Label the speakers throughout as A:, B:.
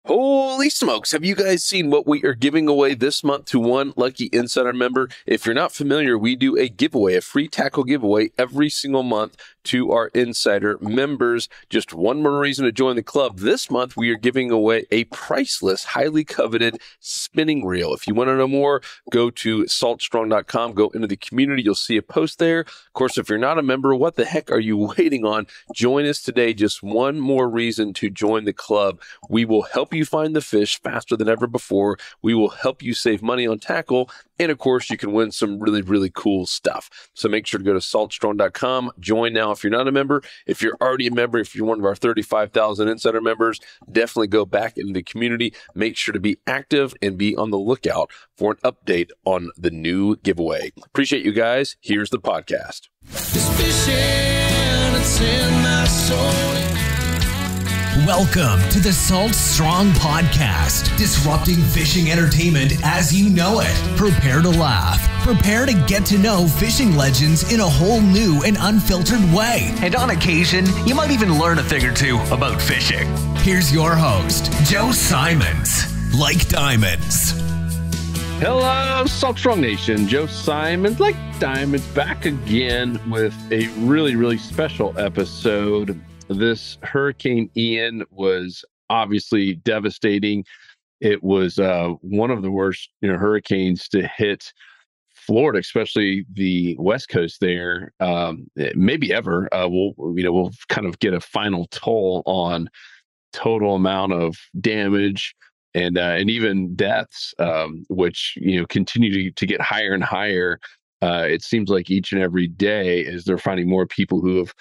A: Holy smokes, have you guys seen what we are giving away this month to one lucky Insider member? If you're not familiar, we do a giveaway, a free tackle giveaway every single month to our Insider members. Just one more reason to join the club. This month, we are giving away a priceless, highly coveted spinning reel. If you want to know more, go to saltstrong.com, go into the community. You'll see a post there. Of course, if you're not a member, what the heck are you waiting on? Join us today. Just one more reason to join the club. We will help you find the fish faster than ever before. We will help you save money on tackle. And of course, you can win some really, really cool stuff. So make sure to go to saltstrong.com. Join now if you're not a member. If you're already a member, if you're one of our 35,000 Insider members, definitely go back into the community. Make sure to be active and be on the lookout for an update on the new giveaway. Appreciate you guys. Here's the podcast.
B: This fishing, it's in my soul.
C: Welcome to the Salt Strong Podcast, disrupting fishing entertainment as you know it. Prepare to laugh. Prepare to get to know fishing legends in a whole new and unfiltered way. And on occasion, you might even learn a thing or two about fishing. Here's your host, Joe Simons. Like diamonds.
A: Hello, Salt Strong Nation. Joe Simons, like diamonds, back again with a really, really special episode. This Hurricane Ian was obviously devastating. It was one of the worst, hurricanes to hit Florida, especially the West Coast there, maybe ever. We'll kind of get a final toll on total amount of damage and even deaths, which continue to get higher and higher. It seems like each and every day as they're finding more people who have,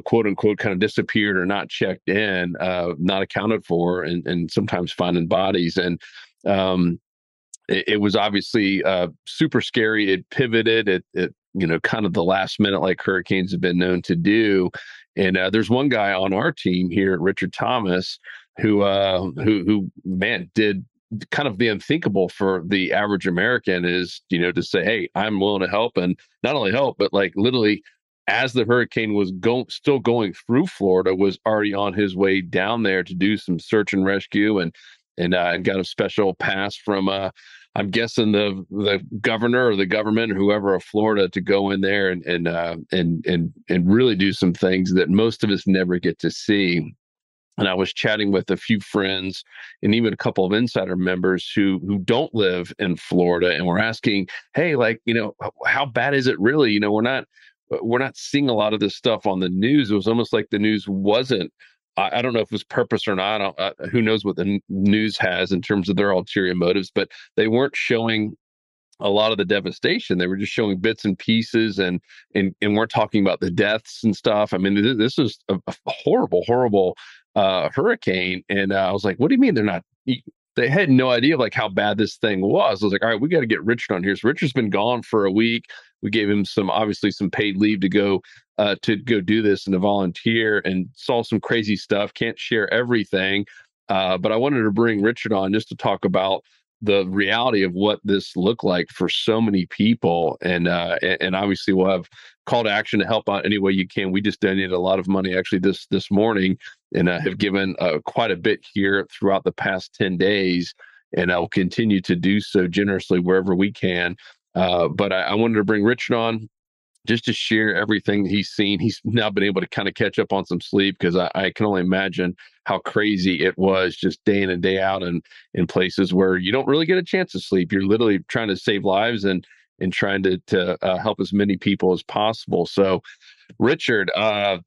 A: quote unquote, kind of disappeared or not checked in, not accounted for, and sometimes finding bodies. And it was obviously super scary. It pivoted at kind of the last minute, like hurricanes have been known to do. And there's one guy on our team here at Richard Thomas who did kind of the unthinkable for the average American, is, to say, hey, I'm willing to help, and not only help, but like literally as the hurricane was still going through Florida, was already on his way down there to do some search and rescue, and got a special pass from I'm guessing the governor or the government or whoever of Florida to go in there and really do some things that most of us never get to see. And I was chatting with a few friends and even a couple of Insider members who don't live in Florida, and we're asking, hey, how bad is it really? We're not seeing a lot of this stuff on the news. It was almost like the news wasn't. I don't know if it was purpose or not. Who knows what the news has in terms of their ulterior motives, but they weren't showing a lot of the devastation. They were just showing bits and pieces, and we're talking about the deaths and stuff. I mean, this is a horrible, horrible hurricane. And I was like, what do you mean they're not? They had no idea of how bad this thing was. I was like, all right, we got to get Richard on here. So Richard's been gone for a week. We gave him some paid leave to go do this and to volunteer, and saw some crazy stuff. Can't share everything. But I wanted to bring Richard on just to talk about the reality of what this looked like for so many people. And obviously we'll have call to action to help out any way you can. We just donated a lot of money actually this morning, and have given quite a bit here throughout the past 10 days. And I will continue to do so generously wherever we can. But I wanted to bring Richard on just to share everything he's seen. He's now been able to kind of catch up on some sleep, because I can only imagine how crazy it was just day in and day out, and in places where you don't really get a chance to sleep. You're literally trying to save lives and trying to help as many people as possible. So, Richard,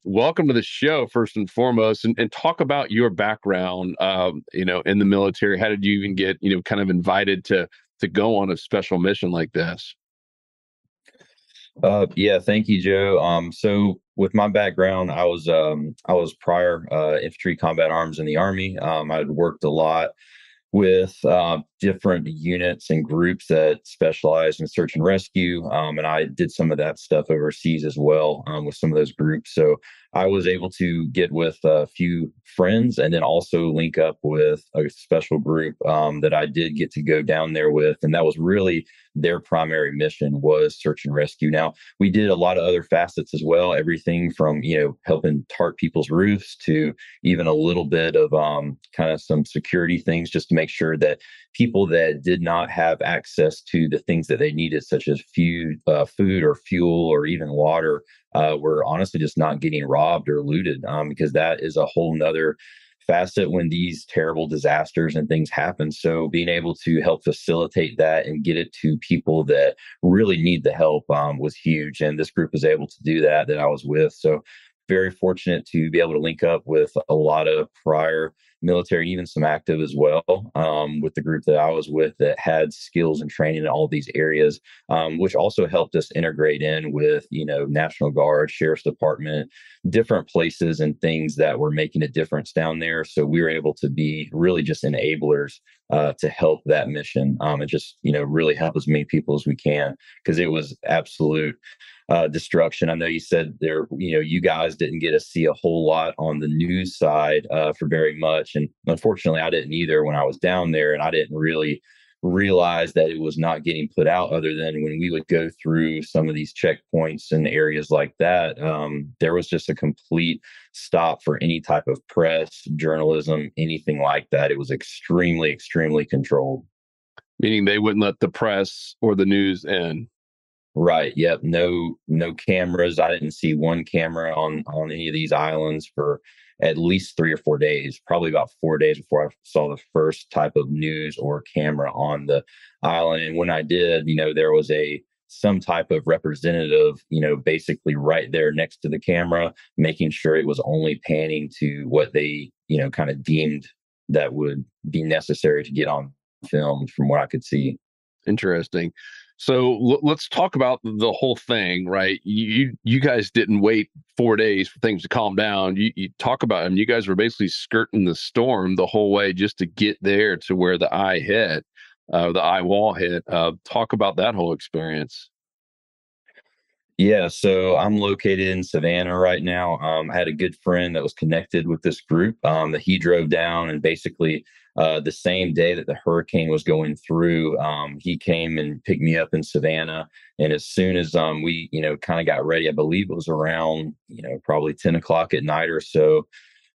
A: welcome to the show, first and foremost, and talk about your background, in the military. How did you even get, kind of invited to go on a special mission like this?
D: Yeah, thank you, Joe. So with my background, I was prior infantry combat arms in the Army. I'd worked a lot with different units and groups that specialize in search and rescue. And I did some of that stuff overseas as well with some of those groups. So I was able to get with a few friends and then also link up with a special group that I did get to go down there with. And that was really their primary mission, was search and rescue. Now, we did a lot of other facets as well, everything from, helping tarp people's roofs to even a little bit of kind of some security things, just to make sure that people that did not have access to the things that they needed, such as food or fuel or even water, were honestly just not getting robbed or looted, because that is a whole nother facet when these terrible disasters and things happen. So being able to help facilitate that and get it to people that really need the help was huge. And this group was able to do that I was with. So very fortunate to be able to link up with a lot of prior military, even some active as well, with the group that I was with that had skills and training in all these areas, which also helped us integrate in with, National Guard, Sheriff's Department, different places and things that were making a difference down there. So we were able to be really just enablers to help that mission, and just, really help as many people as we can, because it was absolute destruction. I know you said there, you guys didn't get to see a whole lot on the news side for very much. And unfortunately, I didn't either when I was down there, and I didn't really realize that it was not getting put out, other than when we would go through some of these checkpoints and areas like that. There was just a complete stop for any type of press, journalism, anything like that. It was extremely, extremely controlled.
A: Meaning they wouldn't let the press or the news in.
D: Right. Yep. No cameras. I didn't see one camera on any of these islands for at least 3 or 4 days, probably about 4 days before I saw the first type of news or camera on the island. And when I did, there was some type of representative, basically right there next to the camera, making sure it was only panning to what they, kind of deemed that would be necessary to get on film from what I could see.
A: Interesting. So let's talk about the whole thing, right? You guys didn't wait 4 days for things to calm down. You talk about them. You guys were basically skirting the storm the whole way just to get there to where the eye hit, the eye wall hit. Talk about that whole experience.
D: Yeah, so I'm located in Savannah right now. I had a good friend that was connected with this group, that he drove down, and basically the same day that the hurricane was going through, he came and picked me up in Savannah. And as soon as we, kind of got ready, I believe it was around, probably 10 o'clock at night or so,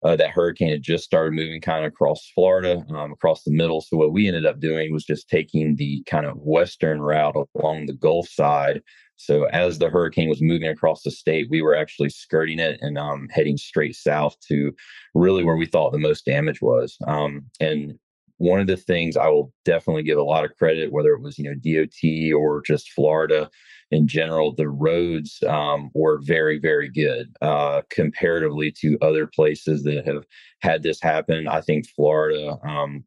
D: that hurricane had just started moving kind of across Florida, across the middle. So what we ended up doing was just taking the kind of western route along the Gulf side. So as the hurricane was moving across the state, we were actually skirting it and heading straight south to really where we thought the most damage was. And one of the things I will definitely give a lot of credit, whether it was, DOT or just Florida in general, the roads were very, very good comparatively to other places that have had this happen. I think Florida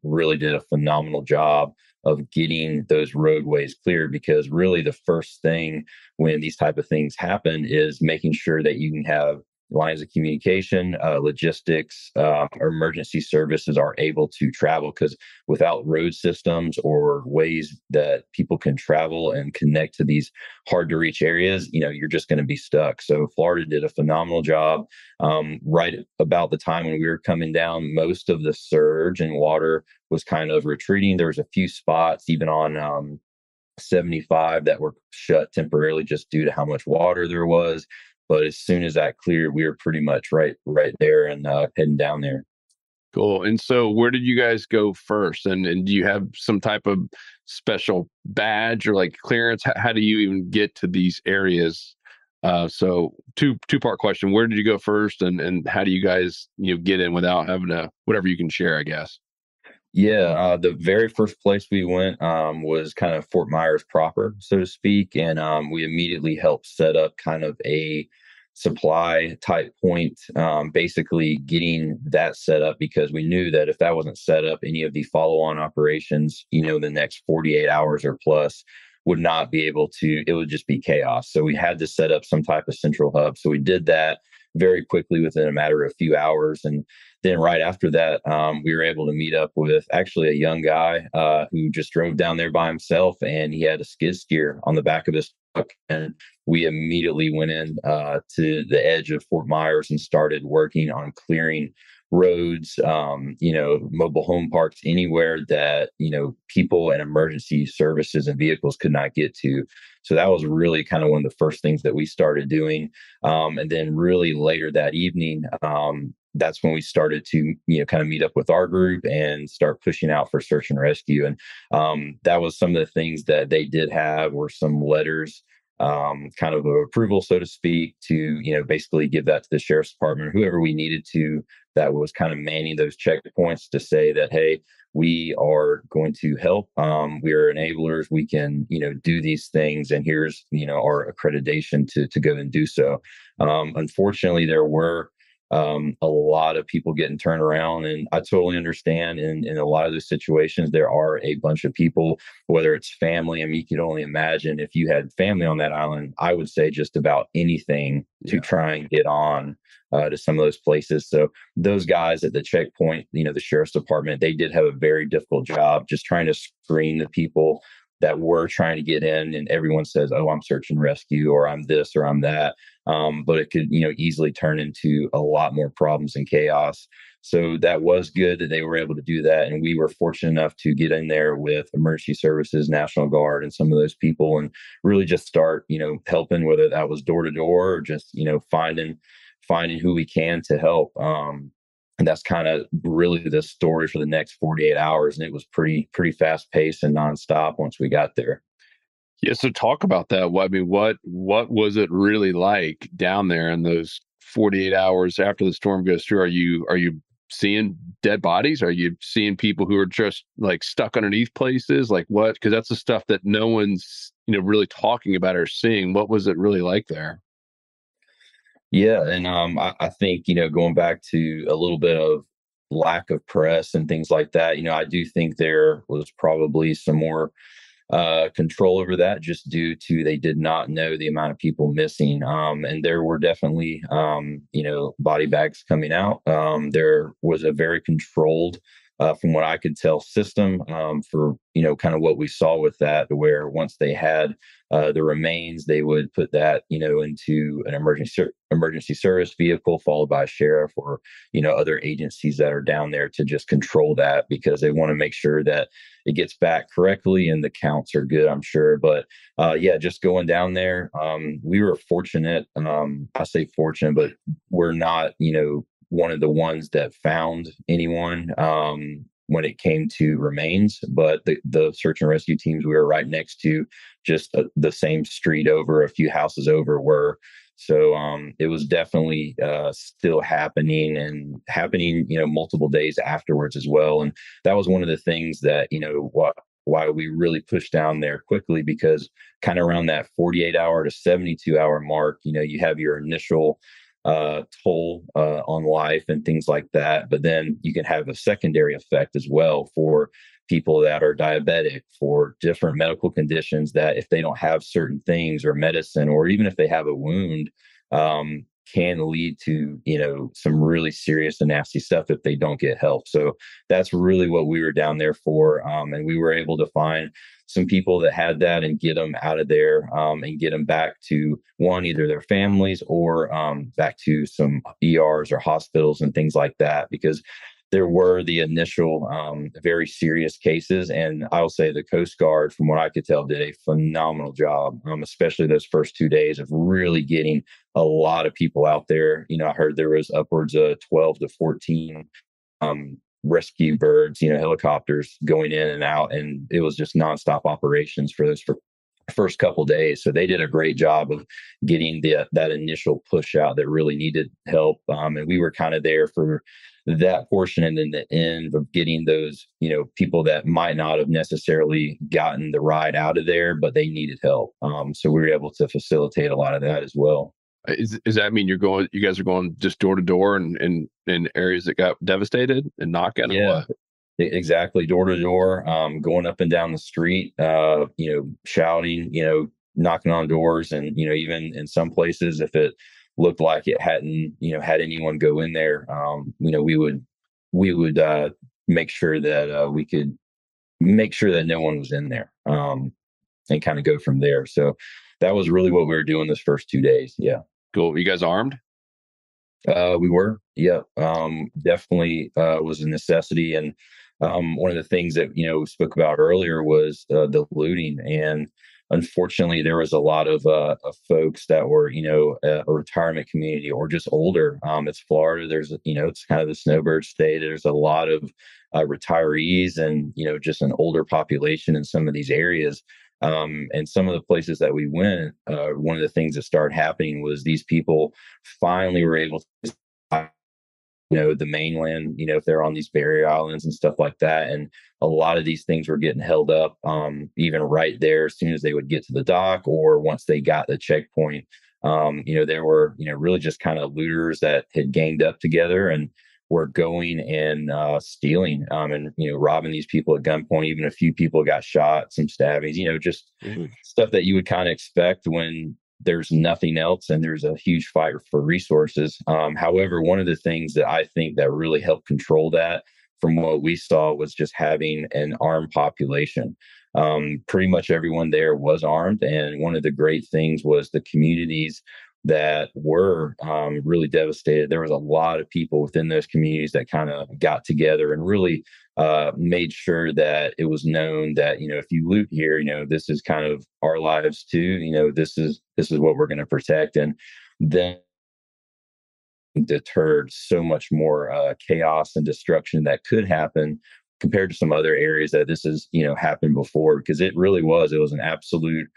D: really did a phenomenal job of getting those roadways cleared, because really the first thing when these type of things happen is making sure that you can have lines of communication, logistics, or emergency services are able to travel, because without road systems or ways that people can travel and connect to these hard to reach areas, you're just going to be stuck. So Florida did a phenomenal job. Right about the time when we were coming down, most of the surge and water was kind of retreating. There was a few spots even on 75 that were shut temporarily just due to how much water there was. But as soon as that cleared, we were pretty much right there and heading down there.
A: Cool. And so where did you guys go first? And do you have some type of special badge or like clearance? How do you even get to these areas? So two-part question. Where did you go first, and how do you guys, get in without having to, whatever you can share, I guess?
D: Yeah, the very first place we went was kind of Fort Myers proper, so to speak. And we immediately helped set up kind of a supply type point, basically getting that set up, because we knew that if that wasn't set up, any of the follow-on operations, the next 48 hours or plus would not be able to, it would just be chaos. So we had to set up some type of central hub. So we did that very quickly within a matter of a few hours. And then right after that, we were able to meet up with actually a young guy who just drove down there by himself, and he had a skid steer on the back of his and we immediately went in to the edge of Fort Myers and started working on clearing roads, mobile home parks, anywhere that, people and emergency services and vehicles could not get to. So that was really kind of one of the first things that we started doing. And then really later that evening, that's when we started to, kind of meet up with our group and start pushing out for search and rescue. And that was some of the things that they did have were some letters, kind of approval, so to speak, to, basically give that to the sheriff's department, or whoever we needed to, that was kind of manning those checkpoints to say that, hey, we are going to help. We are enablers. We can, do these things. And here's, our accreditation to go and do so. Unfortunately, there were a lot of people getting turned around, and I totally understand. In a lot of those situations, there are a bunch of people, whether it's family. I mean, you can only imagine if you had family on that island, I would say just about anything to try and get on to some of those places. So those guys at the checkpoint, the sheriff's department, they did have a very difficult job just trying to screen the people that were trying to get in. And everyone says, oh, I'm search and rescue, or I'm this, or I'm that. But it could, easily turn into a lot more problems and chaos. So that was good that they were able to do that. And we were fortunate enough to get in there with emergency services, National Guard, and some of those people, and really just start, helping, whether that was door to door or just, finding who we can to help. And that's kind of really the story for the next 48 hours. And it was pretty fast paced and nonstop once we got there.
A: Yeah. So talk about that. I mean, what was it really like down there in those 48 hours after the storm goes through? Are you seeing dead bodies? Are you seeing people who are just like stuck underneath places? Like what? Because that's the stuff that no one's, really talking about or seeing. What was it really like there?
D: Yeah, and I think going back to a little bit of lack of press and things like that, I do think there was probably some more control over that, just due to they did not know the amount of people missing, and there were definitely body bags coming out. There was a very controlled, from what I could tell, system for kind of what we saw with that, where once they had the remains, they would put that into an emergency service vehicle, followed by a sheriff or other agencies that are down there to just control that, because they want to make sure that it gets back correctly and the counts are good, I'm sure. But just going down there, we were fortunate. I say fortunate, but we're not one of the ones that found anyone when it came to remains, but the search and rescue teams we were right next to, just the same street over, a few houses over, were. So it was definitely still happening multiple days afterwards as well. And that was one of the things that, why we really pushed down there quickly, because kind of around that 48-hour to 72-hour mark, you have your initial toll on life and things like that. But then you can have a secondary effect as well for people that are diabetic, for different medical conditions, that if they don't have certain things or medicine, or even if they have a wound, can lead to, some really serious and nasty stuff if they don't get help. So that's really what we were down there for. And we were able to find some people that had that and get them out of there, and get them back to either their families or back to some ERs or hospitals and things like that, because there were the initial very serious cases. And I'll say the Coast Guard, from what I could tell, did a phenomenal job, especially those first 2 days, of really getting a lot of people out there. I heard there was upwards of 12 to 14 rescue birds, helicopters going in and out. And it was just nonstop operations for those first couple days. So they did a great job of getting that initial push out that really needed help. And we were kind of there for that portion, and then the end of getting those, people that might not have necessarily gotten the ride out of there, but they needed help. So we were able to facilitate a lot of that as well.
A: Does that mean you guys are going just door to door and in areas that got devastated and knocking?
D: Yeah, exactly. Door to door, going up and down the street, shouting, knocking on doors. And, even in some places, if it looked like it hadn't, had anyone go in there, we would make sure that we could make sure that no one was in there, and kind of go from there. So that was really what we were doing this first 2 days. Yeah.
A: Cool. You guys armed?
D: We were, yeah, definitely was a necessity. And one of the things that, we spoke about earlier was the looting. And unfortunately, there was a lot of folks that were, a retirement community or just older. It's Florida. There's, it's kind of the snowbird state. There's a lot of retirees and, just an older population in some of these areas. And some of the places that we went, one of the things that started happening was these people finally were able to, the mainland, if they're on these barrier islands and stuff like that. And a lot of these things were getting held up, even right there as soon as they would get to the dock or once they got the checkpoint. There were, really just kind of looters that had ganged up together and were going and stealing and robbing these people at gunpoint. Even a few people got shot, some stabbings, just stuff that you would kind of expect when there's nothing else and there's a huge fight for resources. However, one of the things that I think that really helped control that from what we saw was just having an armed population. Pretty much everyone there was armed. And one of the great things was the communities that were really devastated. There was a lot of people within those communities that kind of got together and really made sure that it was known that, if you loot here, this is kind of our lives too. This is what we're going to protect. And then deterred so much more chaos and destruction that could happen compared to some other areas that this has, happened before, because it was an absolute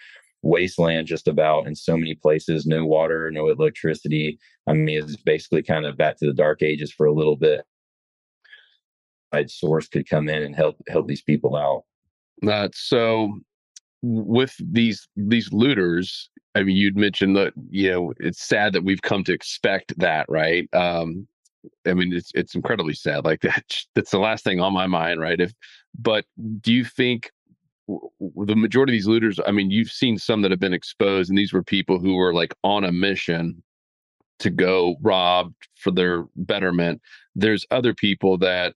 D: wasteland just about in so many places. No water, no electricity. I mean, it's basically kind of back to the dark ages for a little bit. Source could come in and help these people out.
A: So with these looters, I mean, you'd mentioned that, it's sad that we've come to expect that, right? I mean, it's incredibly sad. Like that's the last thing on my mind, right? But do you think the majority of these looters, I mean, you've seen some that have been exposed, and these were people who were like on a mission to go rob for their betterment. There's other people that,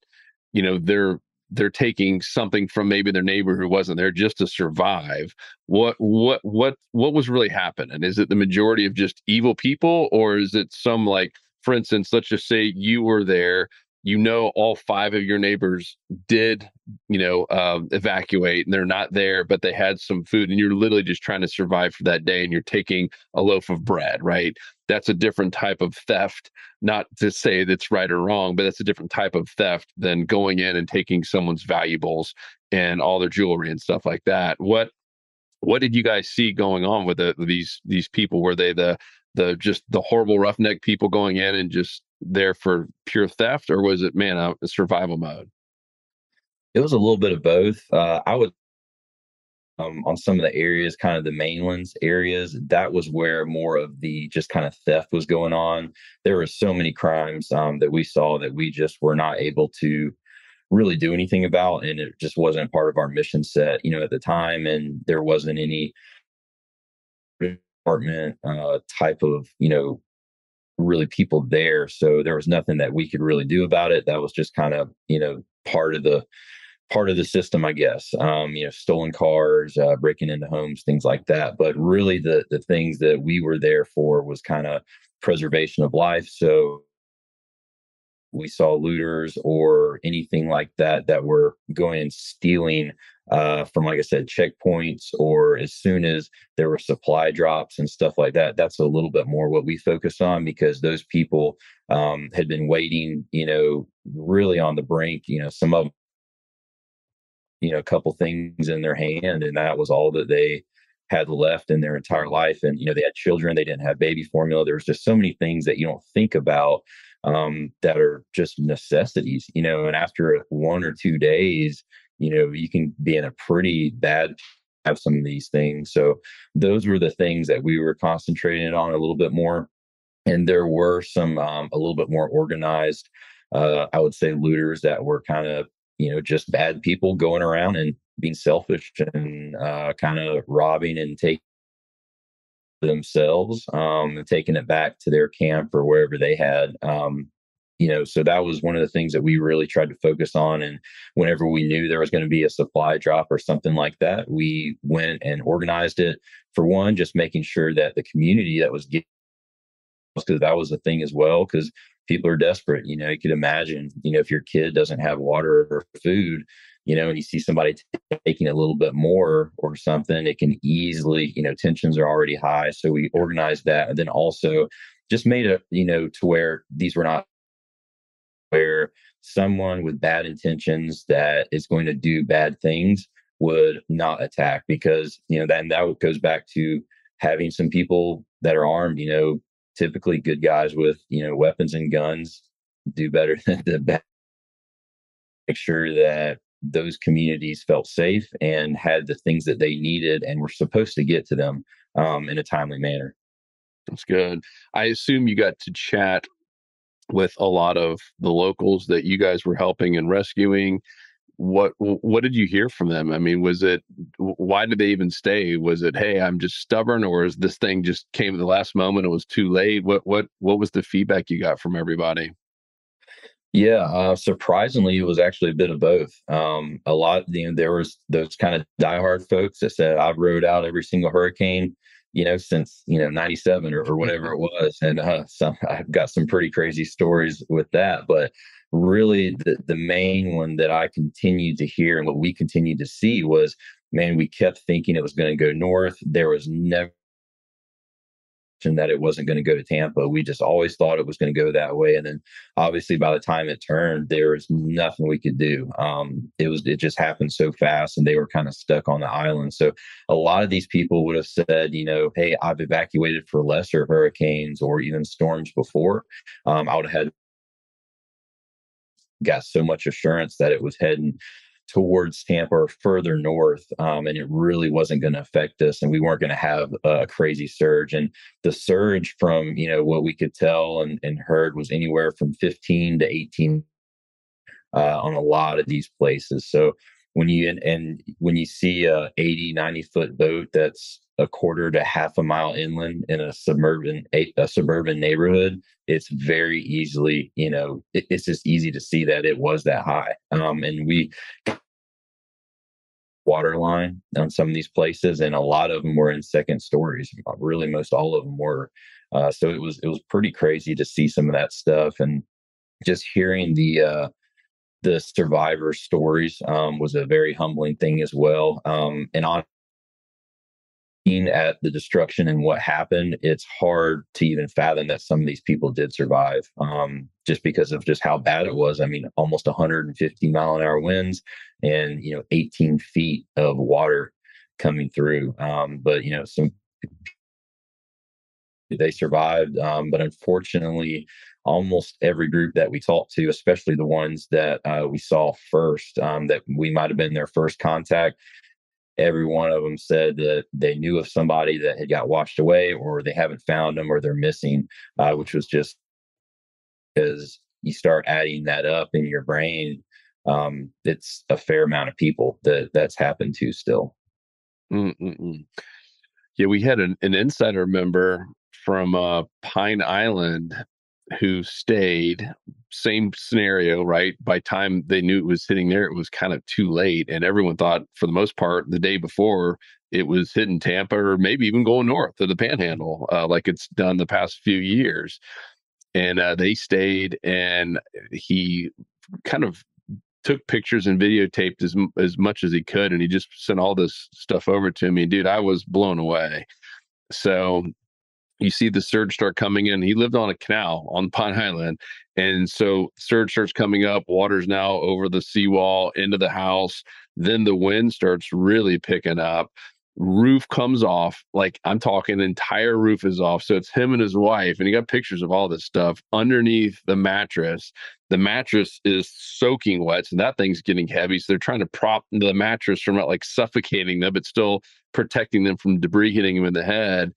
A: they're taking something from maybe their neighbor who wasn't there just to survive. What was really happening? Is it the majority of just evil people, or is it some, like, for instance, let's just say you were there, all 5 of your neighbors did, evacuate and they're not there, but they had some food and you're literally just trying to survive for that day and you're taking a loaf of bread, right? That's a different type of theft. Not to say that's right or wrong, but that's a different type of theft than going in and taking someone's valuables and all their jewelry and stuff like that. What did you guys see going on with these people? Were they the just the horrible roughneck people going in and just there for pure theft, or was it, man, a survival mode?
D: It was a little bit of both. I would on some of the areas, kind of the mainlands areas, that was where more of the just kind of theft was going on. There were so many crimes that we saw that we just were not able to really do anything about, and it just wasn't part of our mission set, at the time, and there wasn't any department type of, really people there. So there was nothing that we could really do about it. That was just kind of, part of the system, I guess. Stolen cars, breaking into homes, things like that. But really the things that we were there for was kind of preservation of life. So we saw looters or anything like that that were going and stealing from, like I said, checkpoints, or as soon as there were supply drops and stuff like that. That's a little bit more what we focused on, because those people had been waiting, really on the brink. Some of them, a couple things in their hand, and that was all that they had left in their entire life. And they had children, they didn't have baby formula. There's just so many things that you don't think about that are just necessities, and after 1 or 2 days, you can be in a pretty bad have some of these things. So those were the things that we were concentrating on a little bit more. And there were some a little bit more organized, I would say, looters that were kind of, just bad people going around and being selfish and kind of robbing and taking themselves and taking it back to their camp or wherever they had. So that was one of the things that we really tried to focus on. And whenever we knew there was going to be a supply drop or something like that, we went and organized it. For one, just making sure that the community that was getting, because that was a thing as well, because people are desperate. You could imagine, if your kid doesn't have water or food, and you see somebody taking a little bit more or something, it can easily, tensions are already high. So we organized that, and then also just made it, to where these were not, where someone with bad intentions that is going to do bad things would not attack, because that goes back to having some people that are armed, typically good guys with weapons and guns do better than the bad. Make sure that those communities felt safe and had the things that they needed and were supposed to get to them in a timely manner.
A: That's good. I assume you got to chat with a lot of the locals that you guys were helping and rescuing. What did you hear from them? I mean, was it, why did they even stay? Was it, hey, I'm just stubborn, or is this thing just came at the last moment, it was too late? What was the feedback you got from everybody?
D: Yeah, surprisingly, it was actually a bit of both. A lot, there was those kind of diehard folks that said, I've rode out every single hurricane, since, 97 or whatever it was. And I've got some pretty crazy stories with that. But really, the main one that I continued to hear and what we continued to see was, man, we kept thinking it was going to go north. There was never that it wasn't going to go to Tampa. We just always thought it was going to go that way. And then obviously by the time it turned, there was nothing we could do. It just happened so fast, and they were kind of stuck on the island. So a lot of these people would have said, hey, I've evacuated for lesser hurricanes or even storms before. I would have got so much assurance that it was heading towards Tampa or further north, and it really wasn't going to affect us, and we weren't going to have a crazy surge. And the surge, from what we could tell and heard, was anywhere from 15 to 18 on a lot of these places. So when you see a 80, 90-foot boat that's a quarter to half a mile inland in a suburban neighborhood, it's very easily, it's just easy to see that it was that high. And we water line on some of these places, and a lot of them were in second stories. Really, most all of them were. So it was pretty crazy to see some of that stuff, and just hearing the survivor stories was a very humbling thing as well. And on at the destruction and what happened, it's hard to even fathom that some of these people did survive, just because of just how bad it was. I mean, almost 150-mile-an-hour winds and 18 feet of water coming through. But some they survived. But unfortunately, almost every group that we talked to, especially the ones that we saw first, that we might have been their first contact, every one of them said that they knew of somebody that had got washed away, or they haven't found them, or they're missing, which was just, as you start adding that up in your brain, it's a fair amount of people that's happened to still.
A: Mm-mm-mm. Yeah, we had an insider member from Pine Island who stayed. Same scenario, right? By time they knew it was hitting there, it was kind of too late, and everyone thought, for the most part, the day before, it was hitting Tampa, or maybe even going north of the Panhandle, like it's done the past few years. And they stayed, and he kind of took pictures and videotaped as much as he could, and he just sent all this stuff over to me. Dude, I was blown away. So you see the surge start coming in. He lived on a canal on Pine Island. And so surge starts coming up. Water's now over the seawall into the house. Then the wind starts really picking up. Roof comes off. Like, I'm talking, entire roof is off. So it's him and his wife. And he got pictures of all this stuff underneath the mattress. The mattress is soaking wet. So that thing's getting heavy. So they're trying to prop the mattress from not like suffocating them, but still protecting them from debris hitting them in the head.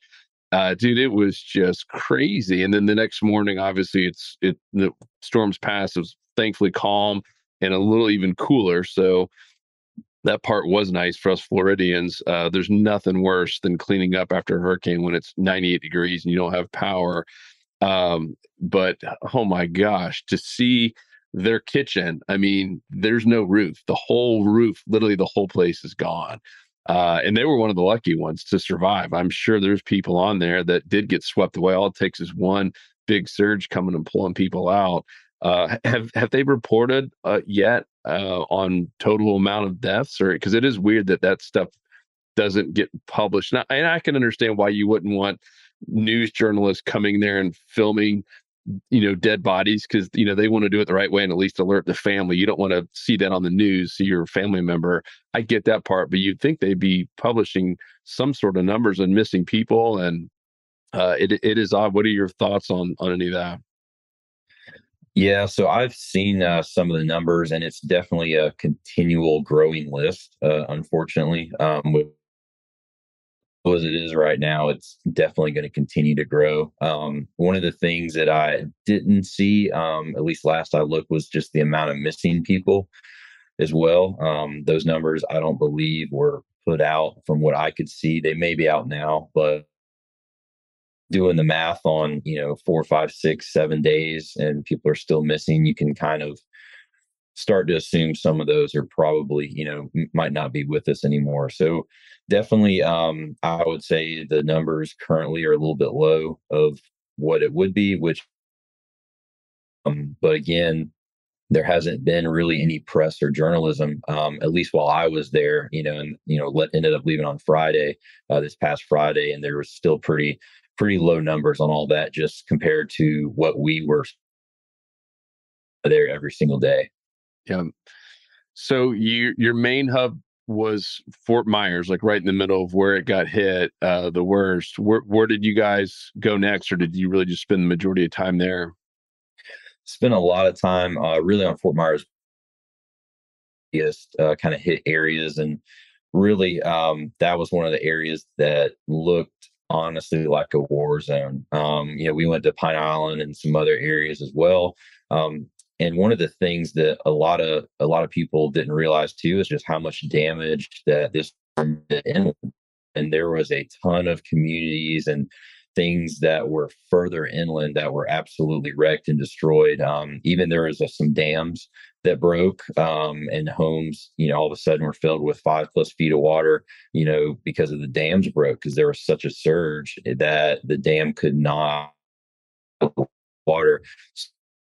A: Dude, it was just crazy. And then the next morning, obviously, the storms passed. It was thankfully calm and a little even cooler. So that part was nice for us Floridians. There's nothing worse than cleaning up after a hurricane when it's 98 degrees and you don't have power. But oh my gosh, to see their kitchen, I mean, there's no roof. The whole roof, literally the whole place is gone. And they were one of the lucky ones to survive. I'm sure there's people on there that did get swept away. All it takes is one big surge coming and pulling people out. Have they reported yet on total amount of deaths, or because it is weird that that stuff doesn't get published? And I can understand why you wouldn't want news journalists coming there and filming, dead bodies, because they want to do it the right way and at least alert the family. You don't want to see that on the news, see your family member. I get that part, but you'd think they'd be publishing some sort of numbers on missing people, and it is odd. What are your thoughts on any of that?
D: Yeah, so I've seen some of the numbers, and it's definitely a continual growing list. Unfortunately, with as it is right now, it's definitely going to continue to grow. One of the things that I didn't see, at least last I looked, was just the amount of missing people as well. Those numbers, I don't believe, were put out from what I could see. They may be out now, but doing the math on 4, 5, 6, 7 days, and people are still missing, you can kind of start to assume some of those are probably might not be with us anymore. So definitely, I would say the numbers currently are a little bit low of what it would be, which but again, there hasn't been really any press or journalism, at least while I was there, and ended up leaving on Friday, this past Friday, and there was still pretty low numbers on all that, just compared to what we were there every single day.
A: Yeah. So your main hub was Fort Myers, like right in the middle of where it got hit the worst. Where did you guys go next, or did you really just spend the majority of time there?
D: Spent a lot of time really on Fort Myers, just kind of hit areas, and really that was one of the areas that looked honestly like a war zone. We went to Pine Island and some other areas as well. And one of the things that a lot of people didn't realize too is just how much damage that this did. And there was a ton of communities and things that were further inland that were absolutely wrecked and destroyed. Even there was some dams that broke, and homes, all of a sudden were filled with 5+ feet of water, because of the dams broke, because there was such a surge that the dam could not water.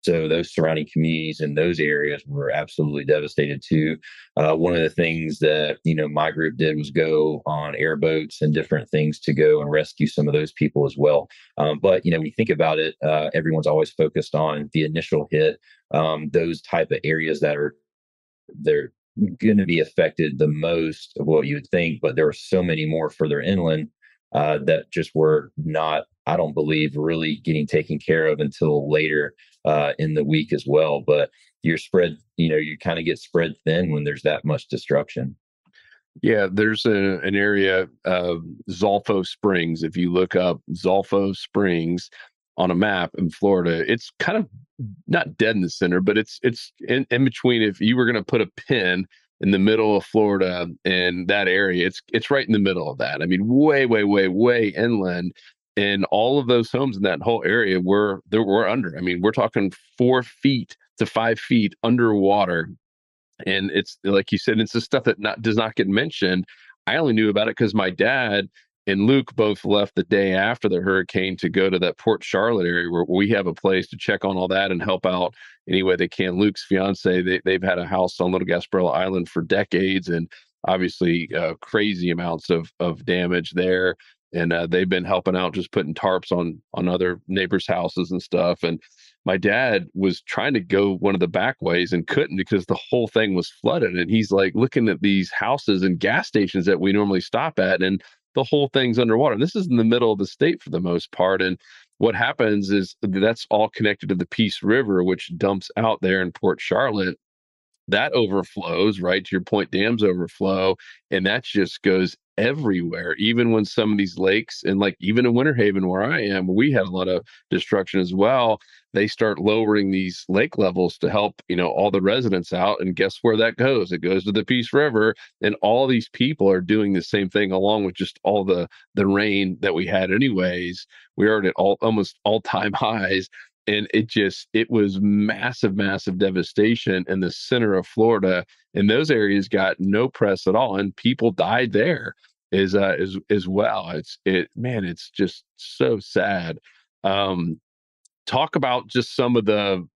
D: So those surrounding communities in those areas were absolutely devastated too. One of the things that my group did was go on airboats and different things to go and rescue some of those people as well. But when you think about it, everyone's always focused on the initial hit. Those type of areas they're going to be affected the most of what you would think, but there are so many more further inland that just were not, I don't believe, really getting taken care of until later in the week as well. But you're spread, you kind of get spread thin when there's that much destruction.
A: Yeah, there's an area of Zolfo Springs. If you look up Zolfo Springs on a map in Florida, it's kind of not dead in the center, but it's in between. If you were going to put a pin in the middle of Florida and that area, it's right in the middle of that. I mean, way, way, way, way inland. And all of those homes in that whole area were under. I mean, we're talking 4 feet to 5 feet underwater. And it's like you said, it's the stuff that does not get mentioned. I only knew about it because my dad and Luke both left the day after the hurricane to go to that Port Charlotte area where we have a place to check on all that and help out any way they can. Luke's fiance, they've had a house on Little Gasparilla Island for decades, and obviously crazy amounts of damage there. And they've been helping out, just putting tarps on other neighbors' houses and stuff. And my dad was trying to go one of the back ways and couldn't because the whole thing was flooded. And he's like looking at these houses and gas stations that we normally stop at, and the whole thing's underwater. And this is in the middle of the state for the most part. And what happens is that's all connected to the Peace River, which dumps out there in Port Charlotte. That overflows, right? To your point, dams overflow, and that just goes everywhere, even when some of these lakes, and like even in Winter Haven where I am, we had a lot of destruction as well. They start lowering these lake levels to help, all the residents out. And guess where that goes? It goes to the Peace River. And all these people are doing the same thing, along with just all the rain that we had anyways. We are at almost all-time highs. And it was massive devastation in the center of Florida, and those areas got no press at all, and people died there as well. It's just so sad. Talk about just some of the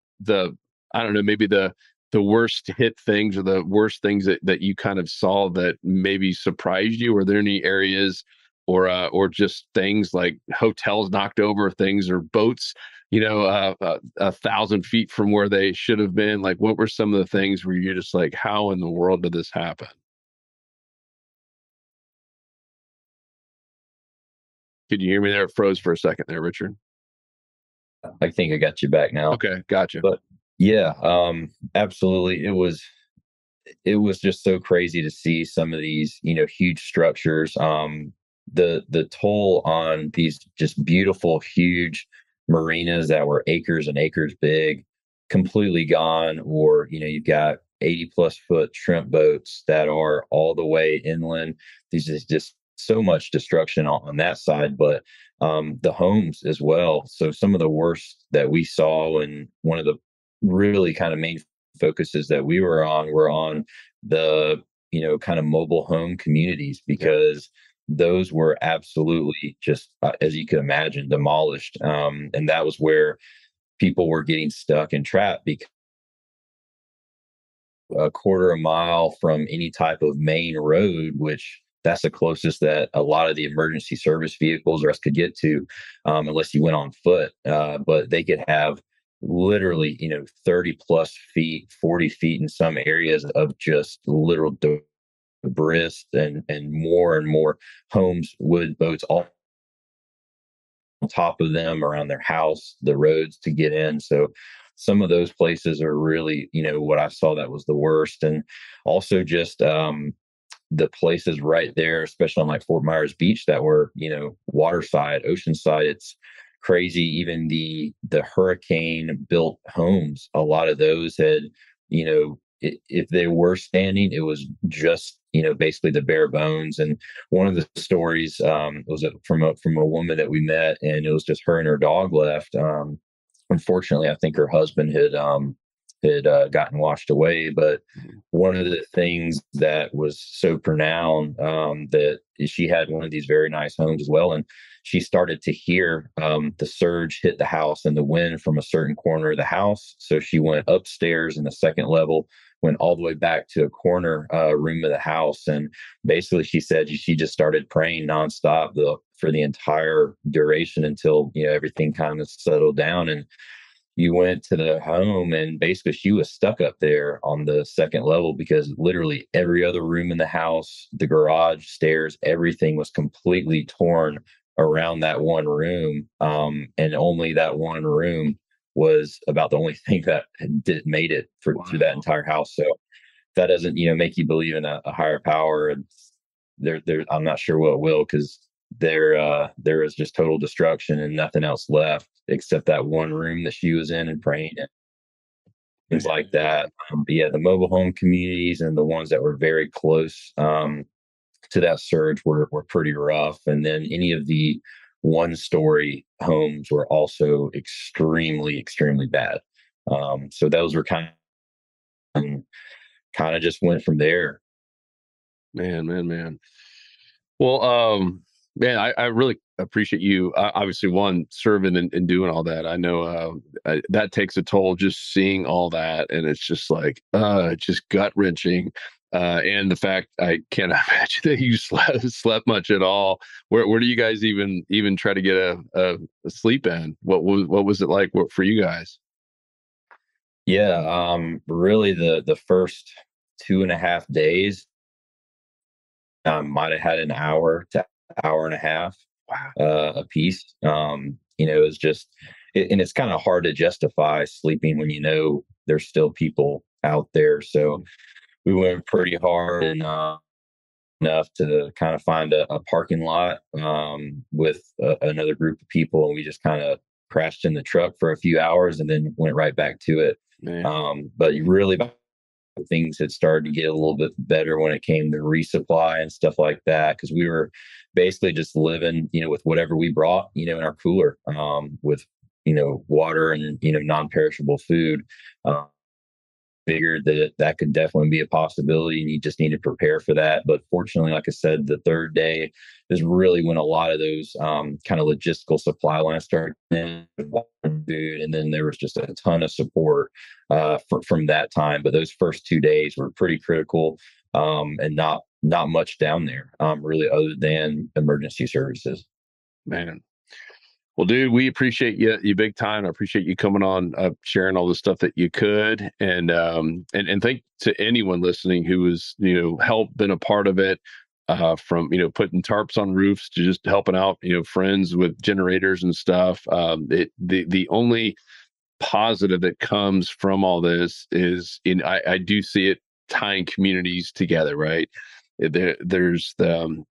A: I don't know, maybe the worst hit things, or the worst things that you kind of saw that maybe surprised you. Were there any areas or just things like hotels knocked over, things, or boats, 1,000 feet from where they should have been? Like, what were some of the things where you're just like, how in the world did this happen? Could you hear me there? It froze for a second there, Richard.
D: I think I got you back now.
A: Okay, gotcha.
D: But yeah, absolutely. It was just so crazy to see some of these, huge structures. The toll on these just beautiful, huge marinas that were acres and acres big, completely gone. Or, you've got 80+ foot shrimp boats that are all the way inland. These is just so much destruction on that side, but the homes as well. So some of the worst that we saw, and one of the really kind of main focuses that we were on the, kind of mobile home communities, because those were absolutely just, as you could imagine, demolished. And that was where people were getting stuck and trapped, because a quarter a mile from any type of main road, which that's the closest that a lot of the emergency service vehicles or us could get to, unless you went on foot. But they could have literally, 30+ feet, 40 feet in some areas of just literal debris, and more homes, wood, boats, all on top of them, around their house, the roads to get in. So some of those places are really, what I saw that was the worst. And also just the places right there, especially on like Fort Myers Beach, that were, waterside, oceanside. It's crazy. Even the hurricane built homes, a lot of those had, if they were standing, it was just, basically the bare bones. And one of the stories was from a woman that we met, and it was just her and her dog left. Unfortunately, I think her husband had gotten washed away. But one of the things that was so pronounced, that she had one of these very nice homes as well, and she started to hear the surge hit the house and the wind from a certain corner of the house. So she went upstairs in the second level, went all the way back to a corner room of the house, and basically she said she just started praying nonstop for the entire duration until everything kind of settled down. And you went to the home, and basically she was stuck up there on the second level, because literally every other room in the house, the garage, stairs, everything was completely torn around that one room. And only that one room was about the only thing that made it through that entire house. So that doesn't, make you believe in a higher power. And I'm not sure what will, because there is just total destruction and nothing else left except that one room that she was in and praying, and things like that. But yeah, the mobile home communities and the ones that were very close to that surge were pretty rough. And then any of the one-story homes were also extremely bad. So those were kind of just went from there.
A: Man. Well, man, I really appreciate you. Obviously, one, serving and doing all that. I know that takes a toll, just seeing all that, and it's just like just gut wrenching. And the fact, I can't imagine that you slept much at all. Where do you guys even try to get a sleep in? What was it like for you guys?
D: Yeah, really the first 2.5 days, might have had an hour to hour and a half a piece. It's just, and it's kind of hard to justify sleeping when there's still people out there. So we went pretty hard, and enough to kind of find a parking lot with another group of people, and we just kind of crashed in the truck for a few hours and then went right back to it. But really, things had started to get a little bit better when it came to resupply and stuff like that, because we were basically just living, with whatever we brought, in our cooler, with water and non-perishable food. Figured that could definitely be a possibility, and you just need to prepare for that. But fortunately, like I said, the third day is really when a lot of those kind of logistical supply lines started in food, and then there was just a ton of support from that time. But those first 2 days were pretty critical, and not much down there, really, other than emergency services.
A: Man. Well, dude, we appreciate you big time. I appreciate you coming on, sharing all the stuff that you could, and thank to anyone listening who was helped, been a part of it, from putting tarps on roofs to just helping out friends with generators and stuff. The only positive that comes from all this is I do see it tying communities together, right? There's the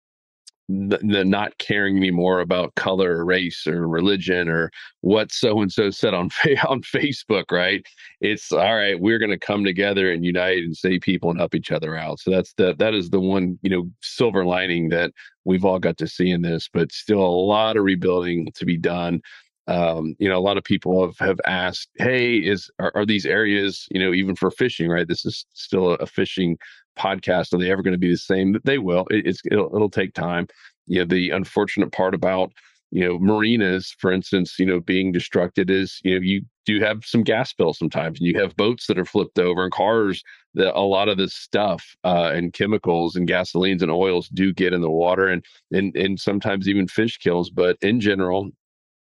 A: not caring anymore about color or race or religion or what so-and-so said on Facebook, right? It's all right, we're going to come together and unite and save people and help each other out. So that is the one, silver lining that we've all got to see in this, but still a lot of rebuilding to be done. A lot of people have asked, hey, are these areas, even for fishing, right? This is still a fishing podcast. Are they ever going to be the same? They will. It'll take time. The unfortunate part about marinas, for instance, being destructed is you do have some gas spills sometimes, and you have boats that are flipped over, and cars that a lot of this stuff and chemicals and gasolines and oils do get in the water, and sometimes even fish kills. But in general,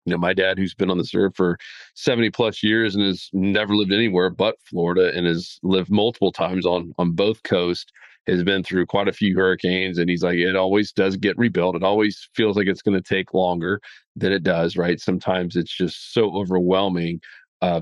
A: my dad, who's been on this earth for 70 plus years and has never lived anywhere but Florida, and has lived multiple times on both coasts, has been through quite a few hurricanes. And he's like, it always does get rebuilt. It always feels like it's going to take longer than it does, right? Sometimes it's just so overwhelming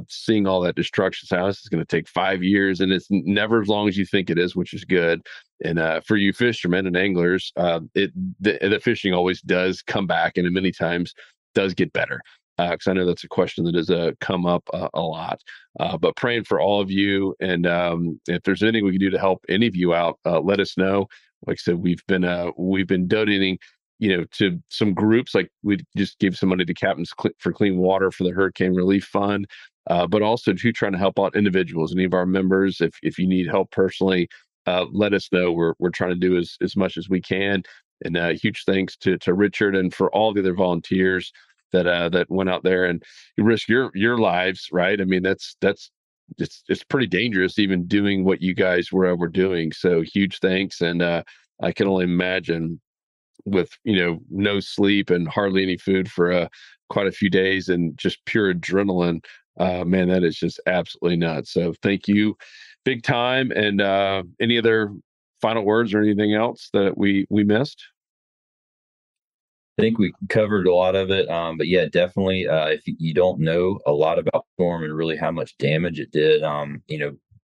A: seeing all that destruction. So this is going to take 5 years, and it's never as long as you think it is, which is good. And for you fishermen and anglers, the fishing always does come back, and many times does get better, because I know that's a question that has come up a lot. But praying for all of you, and if there's anything we can do to help any of you out, let us know. Like I said, we've been donating, to some groups. Like we just gave some money to Captains for Clean Water for the Hurricane Relief Fund, but also to trying to help out individuals. Any of our members, if you need help personally, let us know. We're trying to do as much as we can. And huge thanks to Richard and for all the other volunteers that went out there and risk your lives, right? I mean, it's pretty dangerous even doing what you guys were doing. So huge thanks. And I can only imagine with no sleep and hardly any food for quite a few days and just pure adrenaline. Man, that is just absolutely nuts. So thank you big time. And any other final words or anything else that we missed?
D: I think we covered a lot of it, but yeah, definitely. If you don't know a lot about the storm and really how much damage it did,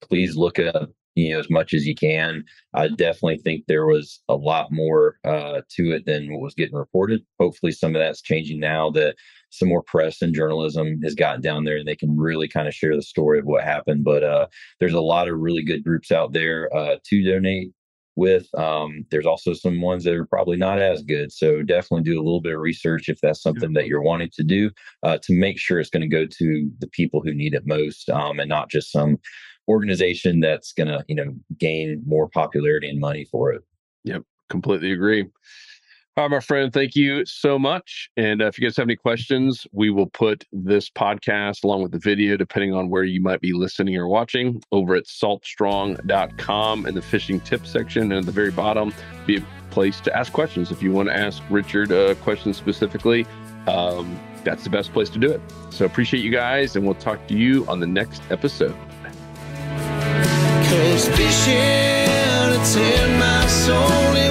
D: please look up, as much as you can. I definitely think there was a lot more to it than what was getting reported. Hopefully, some of that's changing now that some more press and journalism has gotten down there, and they can really kind of share the story of what happened. But there's a lot of really good groups out there to donate with. There's also some ones that are probably not as good. So definitely do a little bit of research if that's something that you're wanting to do, to make sure it's going to go to the people who need it most, and not just some organization that's going to, gain more popularity and money for it.
A: Yep. Completely agree. All right, my friend, thank you so much. And if you guys have any questions, we will put this podcast along with the video, depending on where you might be listening or watching, over at saltstrong.com in the fishing tips section. And at the very bottom, be a place to ask questions. If you want to ask Richard a question specifically, that's the best place to do it. So appreciate you guys, and we'll talk to you on the next episode.
B: 'Cause fishing, it's in my soul.